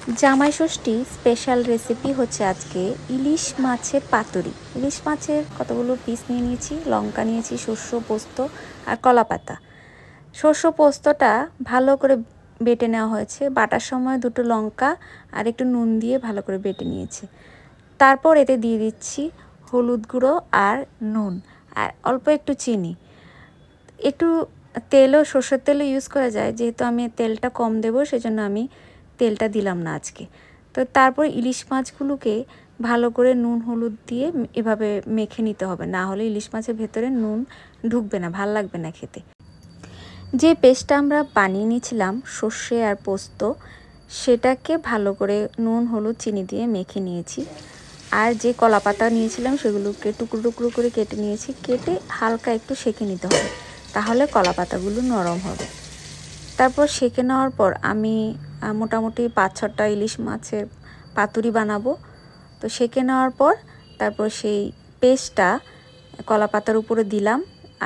জামাই ষষ্ঠী special recipe হচ্ছে আজকে ইলিশ মাছের পাতুরি। ইলিশ মাছের কতগুলো পিস নিয়ে নিয়েছি, লঙ্কা নিয়েছি, শস্য পোস্ত আর কলা পাতা। শস্য পোস্তটা ভালো করে বেটে নেওয়া হয়েছে, বাটার সময় দুটো লঙ্কা আর একটু নুন দিয়ে ভালো করে বেটে নিয়েছি। তারপর এতে দিয়ে দিচ্ছি হলুদ গুঁড়ো আর নুন আর অল্প একটু চিনি। একটু তেলও সর্ষের তেলও ইউজ করা যায়, যেহেতু আমি তেলটা কম দেবো সেজন্য আমি তেলটা দিলাম না আজকে। তো তারপর ইলিশ মাছগুলোকে ভালো করে নুন হলুদ দিয়ে এভাবে মেখে নিতে হবে, না হলে ইলিশ মাছের ভেতরে নুন ঢুকবে না, ভাল লাগবে না খেতে। যে পেস্টটা আমরা বানিয়ে নিয়েছিলাম সর্ষে আর পোস্ত, সেটাকে ভালো করে নুন হলুদ চিনি দিয়ে মেখে নিয়েছি। আর যে কলা পাতা নিয়েছিলাম সেগুলোকে টুকরো টুকরো করে কেটে নিয়েছি, কেটে হালকা একটু সেঁকে নিতে হবে, তাহলে কলা পাতাগুলো নরম হবে। তারপর সেঁকে নেওয়ার পর আমি মোটামুটি 5-6টা ইলিশ মাছের পাতুরি বানাবো। তো সেঁকে নেওয়ার পর তারপর সেই পেস্টটা কলা পাতার উপরে দিলাম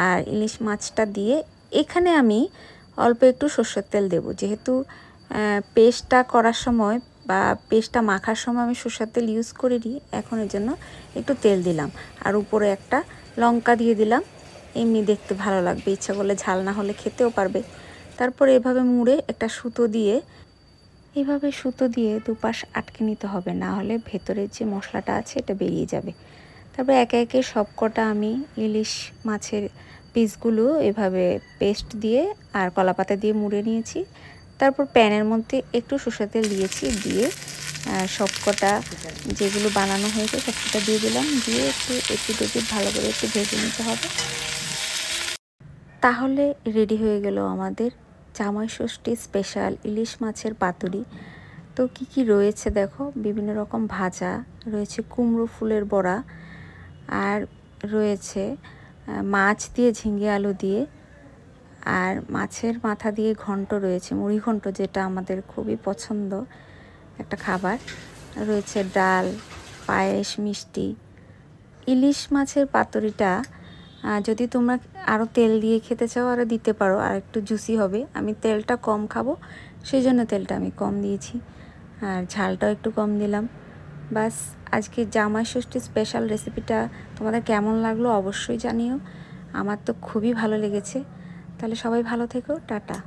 আর ইলিশ মাছটা দিয়ে এখানে আমি অল্প একটু সরষের তেল দেব, যেহেতু পেস্টটা করার সময় বা পেস্টটা মাখার সময় আমি সরষের তেল ইউজ করিনি, এখন এর জন্য একটু তেল দিলাম। আর উপরে একটা লঙ্কা দিয়ে দিলাম, এমনি দেখতে ভালো লাগবে, ইচ্ছা করলে ঝাল না হলে খেতেও পারবে। তারপর এভাবে মুড়ে একটা সুতো দিয়ে দুপাশ আটকে নিতে হবে, না হলে ভেতরের যে মশলাটা আছে এটা বেরিয়ে যাবে। তারপর একে একে সবকটা আমি ইলিশ মাছের পিসগুলো এভাবে পেস্ট দিয়ে আর কলা পাতা দিয়ে মুড়ে নিয়েছি। তারপর প্যানের মধ্যে একটু সরষের তেল দিয়েছি, দিয়ে সবকটা যেগুলো বানানো হয়েছে সবকটা দিয়ে দিলাম, দিয়ে একটু ভালো করে একটু ভেজে নিতে হবে। তাহলে রেডি হয়ে গেল আমাদের জামাই ষষ্ঠী স্পেশাল ইলিশ মাছের পাতুরি। তো কি রয়েছে দেখো, বিভিন্ন রকম ভাজা রয়েছে, কুমড়ো ফুলের বড়া, আর রয়েছে মাছ দিয়ে ঝিঙে আলু দিয়ে, আর মাছের মাথা দিয়ে ঘন্ট রয়েছে, মুড়ি ঘন্ট, যেটা আমাদের খুবই পছন্দ একটা খাবার। রয়েছে ডাল, পায়েস, মিষ্টি। ইলিশ মাছের পাতুরিটা যদি তোমরা আরও তেল দিয়ে খেতে চাও আরও দিতে পারো, আর একটু জুসি হবে। আমি তেলটা কম খাবো সেই জন্য তেলটা আমি কম দিয়েছি, আর ঝালটাও একটু কম দিলাম। বাস, আজকে জামাই ষষ্ঠী স্পেশাল রেসিপিটা তোমাদের কেমন লাগলো অবশ্যই জানিও। আমার তো খুবই ভালো লেগেছে। তাহলে সবাই ভালো থেকো, টাটা।